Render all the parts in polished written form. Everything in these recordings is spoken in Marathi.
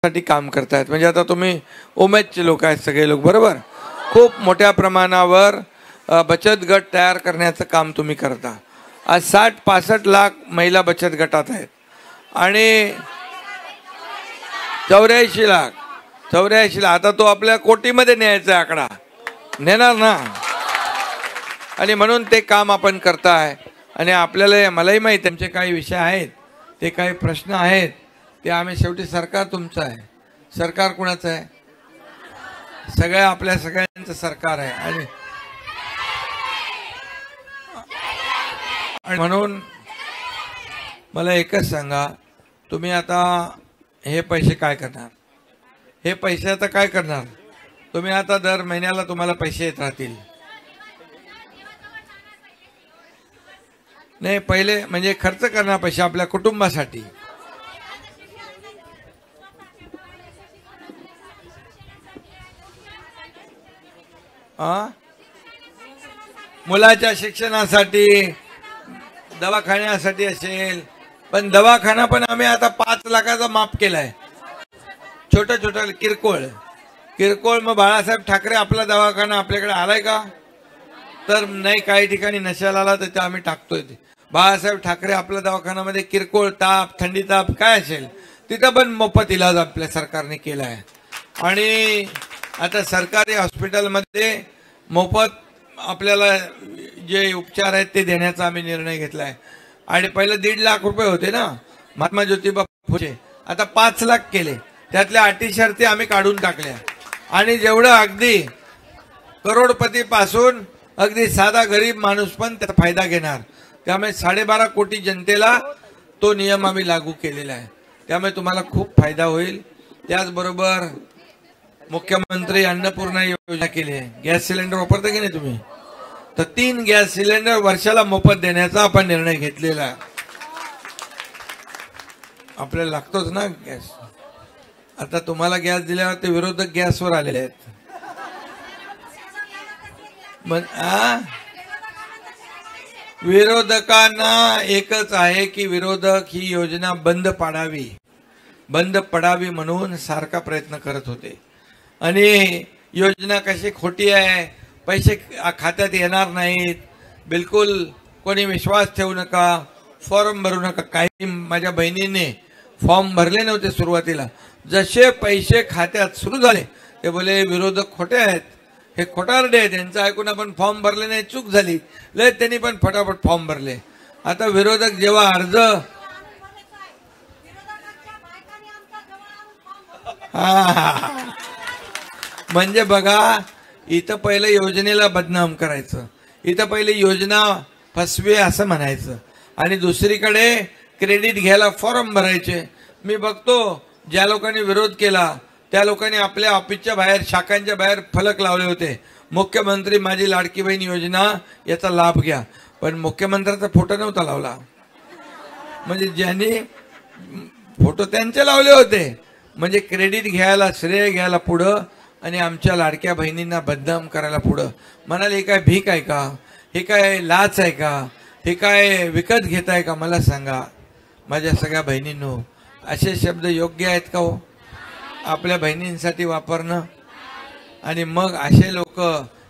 साठी काम करतायत. म्हणजे आता तुम्ही उमेदचे लोक आहेत सगळे लोक, बरोबर. खूप मोठ्या प्रमाणावर बचत गट तयार करण्याचं काम तुम्ही करता. आज 60-65 लाख महिला बचत गटात आहेत आणि 84 लाख आता तो आपल्या कोटीमध्ये न्यायचा आकडा नेणार ना. आणि म्हणून ते काम आपण करताय. आणि आपल्याला मलाही माहिती त्यांचे काही विषय आहेत, ते काही प्रश्न आहेत, ते आम्ही शेवटी सरकार तुमचं आहे. सरकार कुणाचं आहे? सगळ्या आपल्या सगळ्यांचं सरकार आहे. आणि म्हणून मला एकच सांगा, तुम्ही आता हे पैसे काय करणार? हे पैसे आता काय करणार तुम्ही? आता दर महिन्याला तुम्हाला पैसे येत राहतील. नाही, पहिले म्हणजे खर्च करणार पैसे आपल्या कुटुंबासाठी. मुलाच्या शिक्षणासाठी, दवाखान्यासाठी असेल. पण दवाखाना पण आम्ही आता 5 लाखाचा माफ केलाय. छोटं किरकोळ. मग बाळासाहेब ठाकरे आपला दवाखाना आपल्याकडे आलाय का? तर नाही, काही ठिकाणी नशाला आला तर ते आम्ही टाकतोय. ते बाळासाहेब ठाकरे आपल्या दवाखान्यामध्ये किरकोळ ताप, थंडी ताप काय असेल तिथं पण मोफत इलाज आपल्या सरकारने केला आहे. आणि आता सरकारी हॉस्पिटलमध्ये मोफत आपल्याला जे उपचार आहेत ते देण्याचा आम्ही निर्णय घेतलाय. आणि पहिलं 1.5 लाख रुपये होते ना महात्मा ज्योतिबा फुले, आता 5 लाख केले. त्यातल्या अटी शर्ती आम्ही काढून टाकल्या. आणि जेवढं अगदी करोडपती पासून अगदी साधा गरीब माणूस पण त्याचा फायदा घेणार. त्यामुळे 12.5 कोटी जनतेला तो नियम आम्ही लागू केलेला आहे. त्यामुळे तुम्हाला खूप फायदा होईल. त्याचबरोबर मुख्यमंत्री अन्नपूर्णा योजना केली आहे. गॅस सिलेंडर वापरता की नाही तुम्ही? तर 3 गॅस सिलेंडर वर्षाला मोफत देण्याचा आपण निर्णय घेतलेला आहे. आपल्याला लागतोच ना गॅस. आता तुम्हाला गॅस दिल्यावर ते विरोधक गॅसवर आलेले आहेत. विरोधकांना एकच आहे की विरोधक ही योजना बंद पडावी म्हणून सारखा प्रयत्न करत होते. आणि योजना कशी खोटी आहे, पैसे खात्यात येणार नाहीत, बिलकुल कोणी विश्वास ठेवू नका, फॉर्म भरू नका. काही माझ्या बहिणीने फॉर्म भरले नव्हते सुरुवातीला. जसे पैसे खात्यात सुरू झाले ते बोले विरोधक खोटे आहेत, हे खोटारडे आहेत, त्यांचं ऐकून आपण फॉर्म भरले नाही, चूक झाली. लय त्यांनी पण फटाफट फॉर्म भरले. आता विरोधक जेव्हा अर्ज म्हणजे बघा, इथं पहिले योजनेला बदनाम करायचं, इथं पहिले योजना फसवे असं म्हणायचं, आणि दुसरीकडे क्रेडिट घ्यायला फॉर्म भरायचे. मी बघतो ज्या लोकांनी विरोध केला त्या लोकांनी आपल्या ऑफिसच्या बाहेर, शाखांच्या बाहेर फलक लावले होते, मुख्यमंत्री माझी लाडकी बहीण योजना याचा लाभ घ्या. पण मुख्यमंत्र्याचा फोटो नव्हता लावला. म्हणजे ज्यांनी फोटो त्यांचे लावले होते, म्हणजे क्रेडिट घ्यायला, श्रेय घ्यायला पुढं आणि आमच्या लाडक्या बहिणींना बदनाम करायला पुढं. म्हणाले हे काय भीक आहे का, हे काय लाच आहे का, हे काय विकत घेताय का? मला सांगा माझ्या सगळ्या बहिणींनो, असे शब्द योग्य आहेत का हो आपल्या बहिणींसाठी वापरणं? आणि मग असे लोक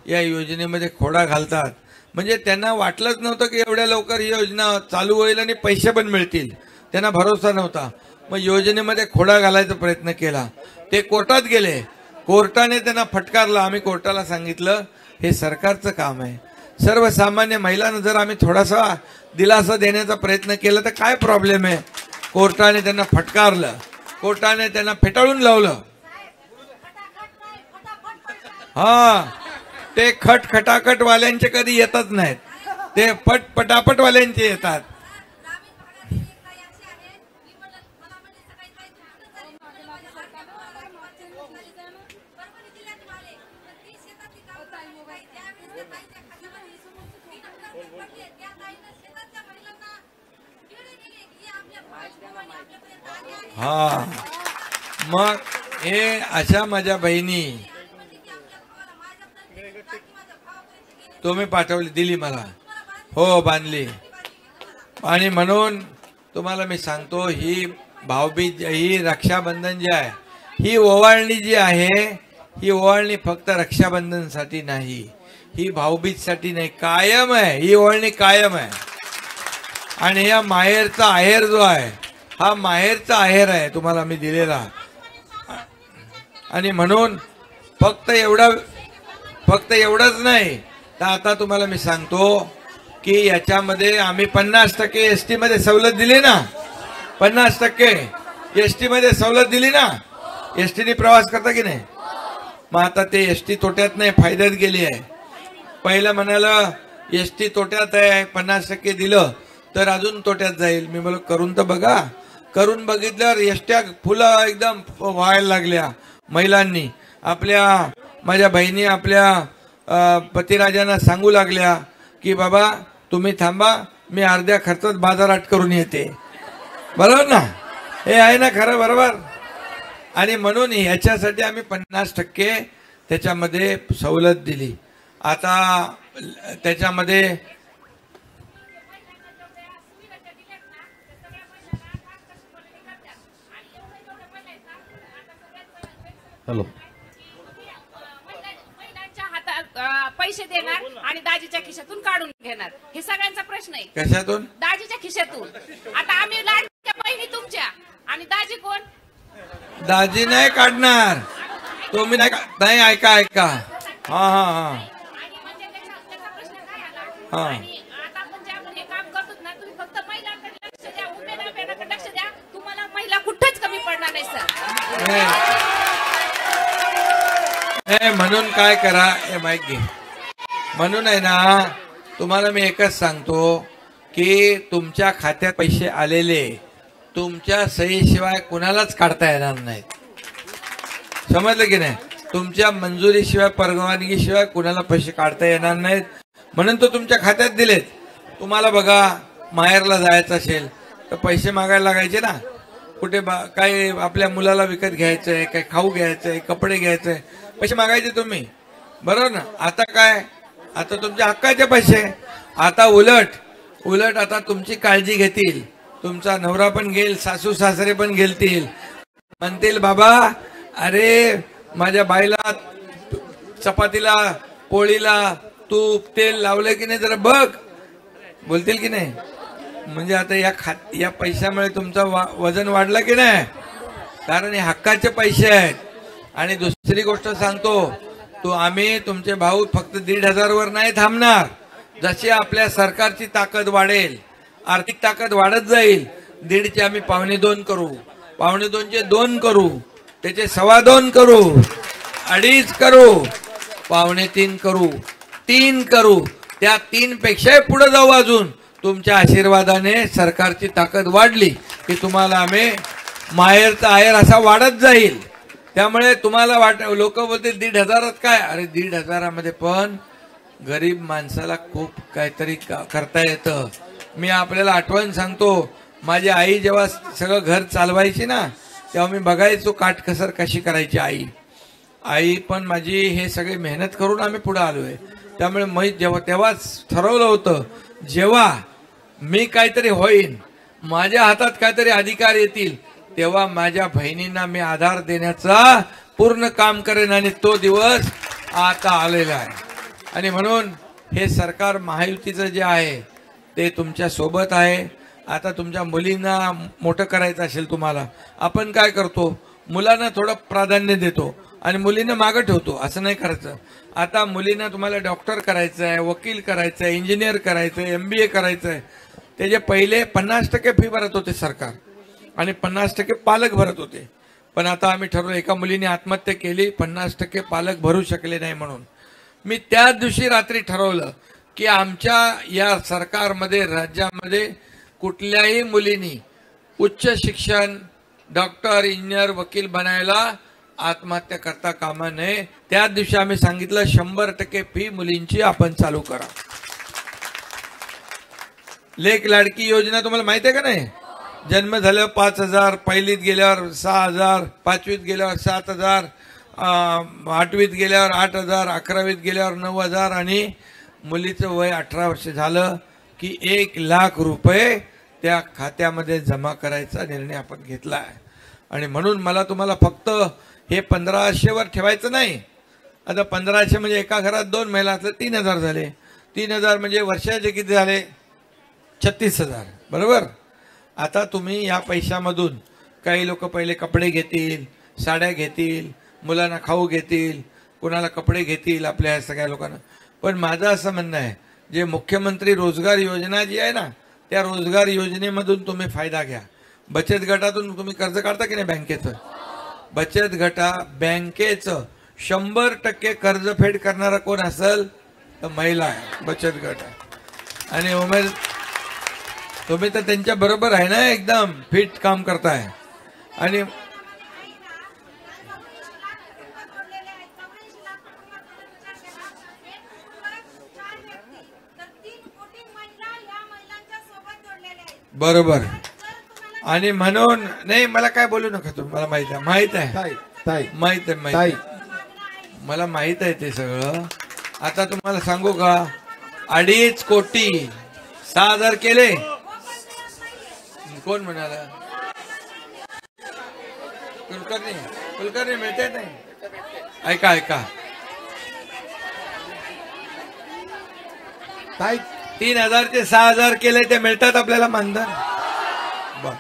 या योजनेमध्ये खोडा घालतात. म्हणजे त्यांना वाटलंच नव्हतं की एवढ्या लवकर ही योजना चालू होईल आणि पैसे पण मिळतील. त्यांना भरोसा नव्हता. मग योजनेमध्ये खोडा घालायचा प्रयत्न केला. ते कोर्टात गेले, कोर्टाने त्यांना फटकारलं. आम्ही कोर्टाला सांगितलं हे सरकारचं काम आहे. सर्वसामान्य महिलांना जर आम्ही थोडासा दिलासा देण्याचा प्रयत्न केला तर काय प्रॉब्लेम आहे? कोर्टाने त्यांना फटकारलं, कोर्टाने त्यांना फेटाळून लावलं. ते खटाखट वाल्यांचे कधी येतच नाहीत, ते पटापट वाल्यांचे येतात. मग हे अशा माझ्या बहिणी तुम्ही पाठवली, दिली मला, हो बांधली. आणि म्हणून तुम्हाला मी सांगतो, ही भाऊबीज, ही रक्षाबंधन जे आहे ही ओवाळणी जी आहे, ही ओवाळणी फक्त रक्षाबंधनसाठी नाही, ही भाऊबीजसाठी नाही, कायम आहे ही ओवाळणी, कायम आहे. आणि या माहेरचा आहेर जो आहे, हा माहेरचा आहेर आहे तुम्हाला मी दिलेला. आणि म्हणून फक्त एवढंच नाही, तर आता तुम्हाला मी सांगतो की याच्यामध्ये आम्ही 50% एसटी मध्ये सवलत दिली ना, 50% एसटी मध्ये सवलत दिली ना. एसटीने प्रवास करता की नाही? मग आता ते एसटी तोट्यात नाही, फायद्यात गेली आहे. पहिलं म्हणाला एसटी तोट्यात आहे, 50% दिलं तर अजून तोट्यात जाईल. मी बोल करून तर बघा. करून बघितल्यावर एसट्या फुलं एकदम व्हायला लागल्या. महिलांनी माझ्या बहिणी आपल्या पतिराजांना सांगू लागल्या की बाबा तुम्ही थांबा, मी अर्ध्या खर्चात बाजारात करून येते. बरोबर ना? हे आहे ना खरं? बरोबर. आणि म्हणून ह्याच्यासाठी आम्ही 50% त्याच्यामध्ये सवलत दिली. आता त्याच्यामध्ये हॅलो, महिलांच्या हातात पैसे देणार आणि दाजीच्या खिशातून काढून घेणार, हे सगळ्यांचा प्रश्न आहे. कशातून? दाजीच्या खिशातून. आता आम्ही लाडक्या बहिणी तुमच्या, आणि दाजी कोण? दाजी नाही काढणार. तुम्ही नाही, ऐका. हा हा हा आणि म्हणजे त्याचा प्रश्न काय आला? हा. आणि आता आपण जे आपण हे काम करतो ना, तुम्ही फक्त महिलांकडे लक्ष द्या, उमेदवारांकडे लक्ष द्या, तुम्हाला महिला कुठेच कमी पडणार नाही सर. म्हणून काय करा, हे माहित घे. म्हणून आहे ना, तुम्हाला मी एकच सांगतो की तुमच्या खात्यात पैसे आलेले तुमच्या सहीशिवाय कुणालाच काढता येणार नाहीत. समजलं की नाही? तुमच्या मंजुरीशिवाय, परवानगीशिवाय कुणाला पैसे काढता येणार नाहीत. म्हणून तो तुमच्या खात्यात दिलेत. तुम्हाला बघा, माहेरला जायचं असेल तर पैसे मागायला लागायचे ना. कुठे काय आपल्या मुलाला विकत घ्यायचंय, काय खाऊ घ्यायचंय, कपडे घ्यायचंय, पैसे मागायचे तुम्ही. बरोबर ना? आता काय? आता तुमच्या हक्काचे पैसे. आता उलट आता तुमची काळजी घेतील. तुमचा नवरा पण घेईल, सासू सासरे पण घेतील. म्हणतील बाबा, अरे माझ्या बाईला चपातीला पोळीला तूप तेल लावलं की नाही जरा बघ, बोलतील की नाही? म्हणजे आता या पैशामुळे तुमचं वजन वाढलं की नाही? कारण हे हक्काचे पैसे आहेत. आणि दुसरी गोष्ट सांगतो, आम्ही तुमचे भाऊ फक्त 1,500 वर नाही थांबणार. जशी आपल्या सरकारची ताकद वाढेल, आर्थिक ताकद वाढत जाईल, 1.5चे आम्ही 2.25 करू, 2.25चे 2 करू, त्याचे 2.25 करू, 2.5 करू, 3.25 करू, 3 करू. त्या 3 पेक्षाही पुढे जाऊ. अजून तुमच्या आशीर्वादाने सरकारची ताकद वाढली की तुम्हाला आम्ही माहेरचा आहेर असा वाढत जाईल. त्यामुळे तुम्हाला लोक बोलतील 1,500 काय? अरे 1,500 पण गरीब माणसाला खूप काहीतरी करता येतं. मी आपल्याला आठवण सांगतो, माझी आई जेव्हा सगळं घर चालवायची ना, तेव्हा मी बघायचो काटकसर कशी करायची आई पण माझी. हे सगळे मेहनत करून आम्ही पुढे आलोय. त्यामुळे मी तेव्हाच ठरवलं होतं, जेव्हा मी काहीतरी होईन, माझ्या हातात काहीतरी अधिकार येतील, तेव्हा माझ्या बहिणींना मी आधार देण्याचा पूर्ण काम करेन. आणि तो दिवस आता आलेला आहे. आणि म्हणून हे सरकार महायुतीचं जे आहे ते तुमच्या सोबत आहे. आता तुमच्या मुलींना मोठं करायचं असेल तुम्हाला, आपण काय करतो, मुलांना थोडं प्राधान्य देतो आणि मुलींना मागं ठेवतो. असं नाही करायचं. आता मुलींना तुम्हाला डॉक्टर करायचं आहे, वकील करायचं आहे, इंजिनियर करायचं आहे, MBA करायचं आहे. त्याचे पहिले 50% फी भरत होते सरकार आणि 50% पालक भरत होते. पण आता आम्ही ठरवलं, एका मुलीने आत्महत्या केली, 50% पालक भरू शकले नाही. म्हणून मी त्याच दिवशी रात्री ठरवलं की आमच्या या सरकारमध्ये, राज्यामध्ये कुठल्याही मुलींनी उच्च शिक्षण, डॉक्टर, इंजिनियर, वकील बनायला आत्महत्या करता कामा नये. त्याच दिवशी आम्ही सांगितलं 100% फी मुलींची आपण चालू करा. लेक लाडकी योजना तुम्हाला माहिती आहे का नाही? जन्म झाल्यावर 5,000, पहिलीत गेल्यावर 6,000, 5वीत गेल्यावर 7,000, 8वीत गेल्यावर 8,000, 11वीत गेल्यावर 9,000 आणि मुलीचं वय 18 वर्ष झालं की 1,00,000 रुपये त्या खात्यामध्ये जमा करायचा निर्णय आपण घेतला आहे. आणि म्हणून मला तुम्हाला फक्त हे 1500वर ठेवायचं नाही. आता 1500 म्हणजे एका घरात 2 महिला असल्या 3000 झाले. 3000 म्हणजे वर्षाचे किती झाले? 36,000. बरोबर. आता तुम्ही या पैशामधून काही लोक पहिले कपडे घेतील, साड्या घेतील, मुलांना खाऊ घेतील, कोणाला कपडे घेतील, आपल्या सगळ्या लोकांना. पण माझं असं म्हणणं आहे, जे मुख्यमंत्री रोजगार योजना जी आहे ना, त्या रोजगार योजनेमधून तुम्ही फायदा घ्या. बचत गटातून तुम्ही कर्ज काढता की नाही बँकेचं? बचत गटा बँकेचं 100% कर्जफेड करणारा कोण असेल तर महिला आहे, बचत गट आहे. आणि उमेद तुम्ही तर त्यांच्या बरोबर आहे ना, एकदम फिट काम करताय. आणि बरोबर. आणि म्हणून नाही, मला काय बोलू नका तुम्ही, मला माहित आहे, माहित आहे, माहित आहे, मला माहित आहे ते सगळं. आता तुम्हाला सांगू का, 2.5 कोटी 6,000 केले. कोण म्हणाला? कुलकर्णी मिळते नाही. ऐका 3,000 ते 6,000 केले ते मिळतात आपल्याला मानधन. बर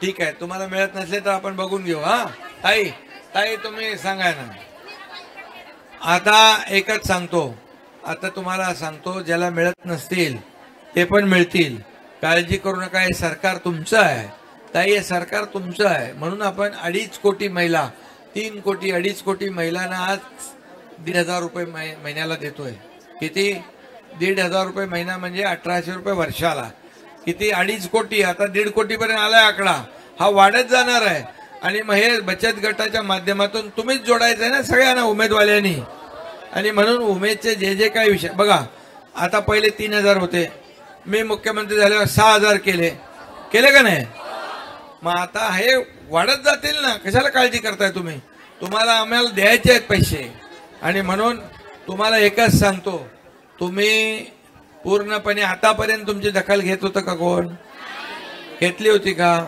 ठीक आहे, तुम्हाला मिळत नसले तर आपण बघून घेऊ. हा ताई तुम्ही सांगा ना. आता एकच सांगतो, आता तुम्हाला सांगतो, ज्याला मिळत नसतील ते पण मिळतील. काळजी करू नका, हे सरकार तुमचं आहे ताई, हे सरकार तुमचं आहे. म्हणून आपण 2.5 कोटी महिला, 3 कोटी 2.5 कोटी महिलांना आज 1,500 रुपये महिन्याला देतोय. किती? 1,500 रुपये महिना म्हणजे 1,800 रुपये वर्षाला. किती? 2.5 कोटी. आता 1.5 कोटीपर्यंत आलाय आकडा. हा वाढत जाणार आहे. आणि मग हे बचत गटाच्या माध्यमातून तुम्हीच जोडायचं आहे ना सगळ्यांना, उमेदवाल्यांनी. आणि म्हणून उमेदचे जे काही विषय बघा, आता पहिले 3,000 होते, मी मुख्यमंत्री झाल्यावर 6,000 केले का नाही? मग आता हे वाढत जातील ना, कशाला काळजी करताय तुम्ही? तुम्हाला आम्हाला द्यायचे आहेत पैसे. आणि म्हणून तुम्हाला एकच सांगतो, तुम्ही पूर्णपणे आतापर्यंत तुमची दखल घेत होतं का? कोण घेतली होती का?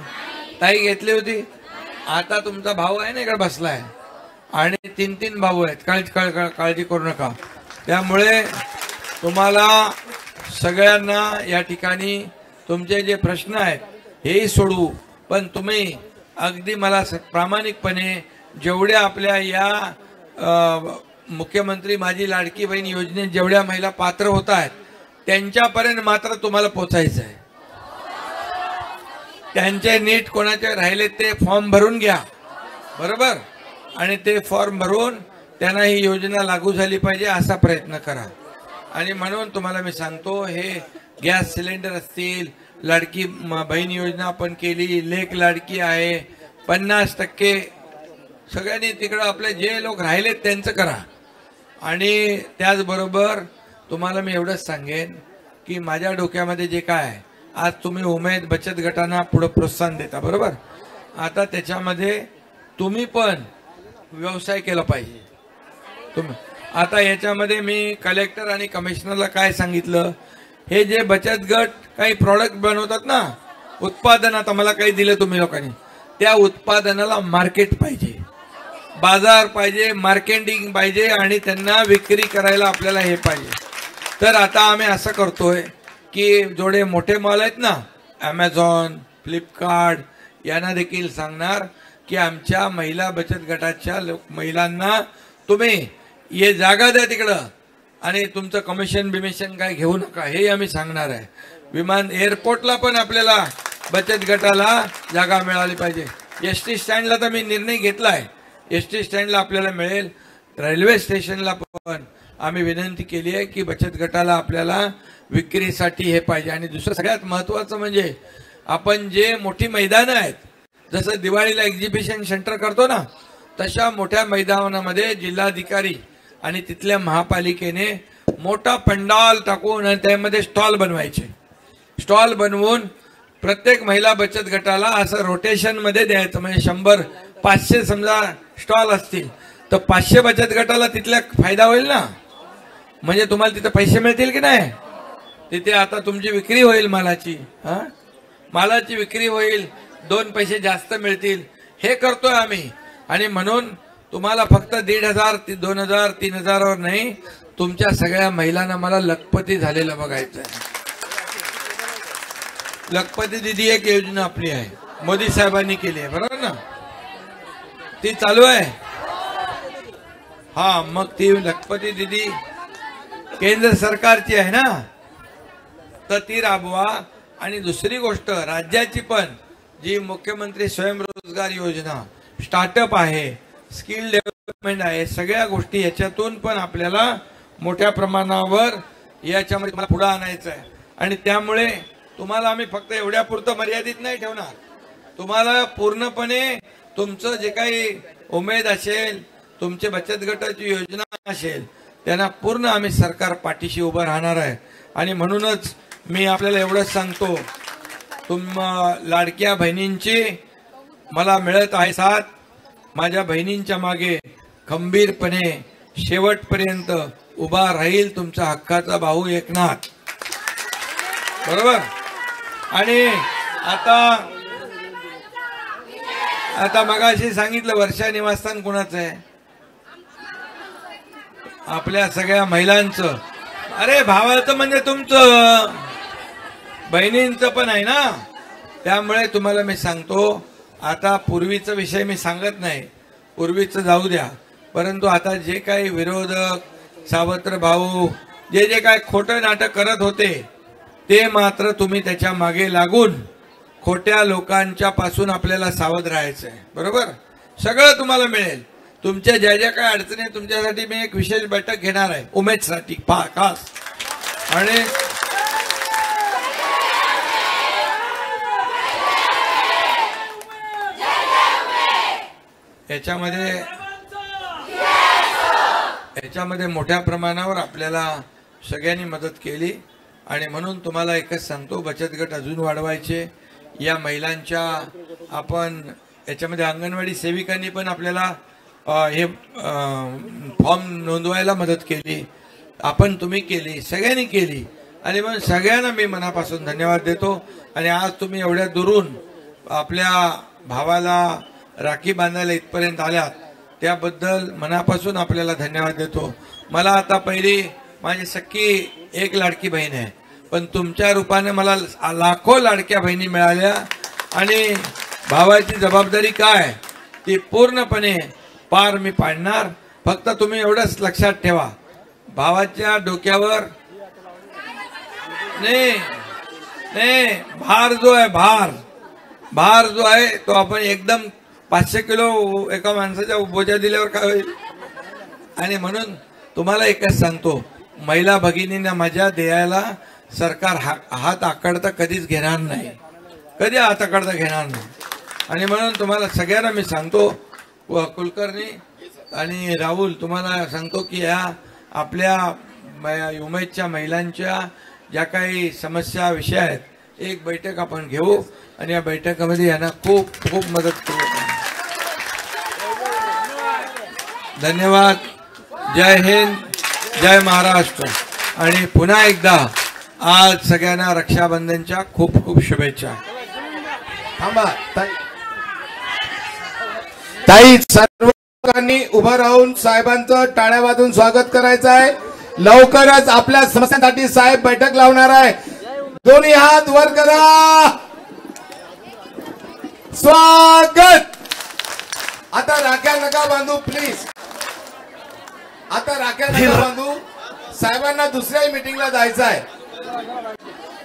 ताई घेतली होती. आता तुमचा भाऊ आहे ना इकडे बसलाय, आणि 3 भाऊ आहेत. काळजी करू नका. त्यामुळे तुम्हाला सगळ्यांना या ठिकाणी तुमचे जे प्रश्न आहेत हेही सोडवू. पण तुम्ही अगदी मला प्रामाणिकपणे जेवढ्या आपल्या या मुख्यमंत्री माझी लाडकी बहीण योजनेत जेवढ्या महिला पात्र होत आहेत त्यांच्यापर्यंत मात्र तुम्हाला पोचायचं आहे. त्यांचे नीट कोणाचे राहिले ते फॉर्म भरून घ्या. बरोबर. आणि ते फॉर्म भरून त्यांना ही योजना लागू झाली पाहिजे असा प्रयत्न करा. आणि म्हणून तुम्हाला मी सांगतो, हे गॅस सिलेंडर असतील, लाडकी बहीण योजना आपण केली, लेक लाडकी आहे, 50% सगळ्यांनी तिकडं आपले जे लोक राहिलेत त्यांचं करा. आणि त्याचबरोबर तुम्हाला मी एवढंच सांगेन की माझ्या डोक्यामध्ये जे काय आहे, आज तुम्ही उमेद बचत गटांना पुढे प्रोत्साहन देता. बरोबर. आता त्याच्यामध्ये तुम्ही पण व्यवसाय केला पाहिजे. तुम्ही आता याच्यामध्ये मी कलेक्टर आणि कमिशनरला काय सांगितलं, हे जे बचत गट काही प्रॉडक्ट बनवतात ना, उत्पादन, आता मला काही दिलं तुम्ही लोकांनी, त्या उत्पादनाला मार्केट पाहिजे, बाजार पाहिजे, मार्केटिंग पाहिजे, आणि त्यांना विक्री करायला आपल्याला हे पाहिजे. तर आता आम्ही असं करतोय की जेवढे मोठे मॉल आहेत ना, Amazon, फ्लिपकार्ट, यांना देखील सांगणार की आमच्या महिला बचत गटाच्या महिलांना तुम्ही ये जागा द्या तिकडं, आणि तुमचं कमिशन बिमिशन काय घेऊ नका, हे आम्ही सांगणार आहे. विमान एअरपोर्टला पण आपल्याला बचत गटाला जागा मिळाली पाहिजे. एसटी स्टँडला तर मी निर्णय घेतलाय, एसटी स्टँडला आपल्याला मिळेल. रेल्वे स्टेशनला पण आम्ही विनंती केली आहे की बचत गटाला आपल्याला विक्रीसाठी हे पाहिजे. आणि दुसरं सगळ्यात महत्वाचं म्हणजे आपण जे मोठी मैदानं आहेत, जसं दिवाळीला एक्झिबिशन सेंटर करतो ना, तशा मोठ्या मैदानामध्ये जिल्हाधिकारी आणि तिथल्या महापालिकेने मोठा पंडाल टाकून आणि त्यामध्ये स्टॉल बनवायचे. स्टॉल बनवून प्रत्येक महिला बचत गटाला असं रोटेशन मध्ये द्यायचं. म्हणजे 100-500 समजा स्टॉल असतील तर 500 बचत गटाला तिथला फायदा होईल ना. म्हणजे तुम्हाला तिथे पैसे मिळतील की नाही? तिथे आता तुमची विक्री होईल मालाची, मालाची विक्री होईल, 2 पैसे जास्त मिळतील. हे करतोय आम्ही. आणि म्हणून तुम्हाला फक्त 1,500, 2,000, 3,000 नाही, तुमच्या सगळ्या महिलांना मला लखपती झालेलं बघायचं आहे. लखपती दिदी एक योजना आपली आहे, मोदी साहेबांनी केली आहे, बरोबर ना? ती चालू आहे. हा, मग ती लखपती दिदी केंद्र सरकारची आहे ना, तर ती राबवा. आणि दुसरी गोष्ट, राज्याची पण जी मुख्यमंत्री स्वयंरोजगार योजना, स्टार्टअप आहे, स्किल डेव्हलपमेंट आहे, सगळ्या गोष्टी याच्यातून पण आपल्याला मोठ्या प्रमाणावर याच्यामध्ये मला पुढे आणायचं आहे. आणि त्यामुळे तुम्हाला आम्ही फक्त एवढ्या पुरतं मर्यादित नाही ठेवणार. तुम्हाला पूर्णपणे तुमचं जे काही उमेद असेल, तुमचे बचत गटाची योजना असेल, त्यांना पूर्ण आम्ही सरकार पाठीशी उभं राहणार आहे. आणि म्हणूनच मी आपल्याला एवढंच सांगतो, लाडक्या बहिणींची मला मिळत आहे साथ. माझ्या बहिणींच्या मागे खंबीरपणे शेवटपर्यंत उभा राहील तुमचा हक्काचा भाऊ एकनाथ, बरोबर? आणि आता मगाशी सांगितलं, वर्षा निवासस्थान कुणाचं आहे? आपल्या सगळ्या महिलांचं. अरे भावाचं म्हणजे तुमचं, बहिणींचं पण आहे ना. त्यामुळे तुम्हाला मी सांगतो, आता पूर्वीचा विषय मी सांगत नाही, पूर्वीचं जाऊ द्या, परंतु आता जे काही विरोधक, सावत्र भाऊ जे काय खोटं नाटक करत होते, ते मात्र तुम्ही त्याच्या मागे लागून खोट्या लोकांच्या पासून आपल्याला सावध राहायचं आहे, बरोबर? सगळं तुम्हाला मिळेल. तुमच्या ज्या काय अडचणी आहे, तुमच्यासाठी मी एक विशेष बैठक घेणार आहे, उमेदसाठी खास. आणि याच्यामध्ये मोठ्या प्रमाणावर आपल्याला सगळ्यांनी मदत केली. आणि म्हणून तुम्हाला एकच सांगतो, बचत गट अजून वाढवायचे. या महिलांच्या आपण याच्यामध्ये अंगणवाडी सेविकांनी पण आपल्याला हे फॉर्म नोंदवायला मदत केली, आपण तुम्ही केली, सगळ्यांनी केली. आणि म्हणून सगळ्यांना मी मनापासून धन्यवाद देतो. आणि आज तुम्ही एवढ्या दुरून आपल्या भावाला राखी बांधायला इथपर्यंत आल्यात, त्याबद्दल मनापासून आपल्याला धन्यवाद देतो. मला आता पहिली माझी सख्खी एक लाडकी बहीण आहे, पण तुमच्या रूपाने मला लाखो लाडक्या बहिणी मिळाल्या. आणि भावाची जबाबदारी काय ती पूर्णपणे पार मी पाडणार. फक्त तुम्ही एवढंच लक्षात ठेवा, भावाच्या डोक्यावर नाही भार जो आहे, भार जो आहे तो आपण एकदम 500 किलो एका माणसाच्या बोजा दिल्यावर काय होईल. आणि म्हणून तुम्हाला एकच सांगतो, महिला भगिनींना मजा द्यायला सरकार हात आकडता कधीच घेणार नाही, कधी हात आकडता घेणार नाही. आणि म्हणून तुम्हाला सगळ्यांना मी सांगतो, कुलकर्णी आणि राहुल तुम्हाला सांगतो की या आपल्या उमेदच्या महिलांच्या ज्या काही समस्या विषय आहेत, एक बैठक आपण घेऊ आणि या बैठकीमध्ये यांना खूप खूप मदत करू. धन्यवाद. जय हिंद, जय महाराष्ट्र. आणि पुन्हा एकदा आज सगळ्यांना रक्षाबंधनच्या खूप खूप शुभेच्छा. थांबा ताई, सर्वांनी उभं राहून साहेबांचं टाळ्या वाजून स्वागत करायचं आहे. लवकरच आपल्या समस्यांसाठी साहेब बैठक लावणार आहे. दोन्ही हात वर करा, स्वागत. आता राख्या नका बांधू प्लीज, आता राख्या नका बांधू. साहेबांना दुसऱ्या मीटिंगला जायचं आहे.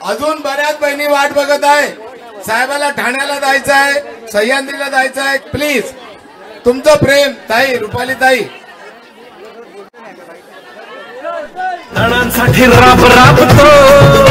अजून बऱ्याच बहिणी वाट बघत आहे. साहेबाला ठाण्याला जायचं आहे, सह्याद्रीला जायचं आहे. प्लीज तुमचं प्रेम ताई, रुपाली ताई. तणांसाठी राब राबतो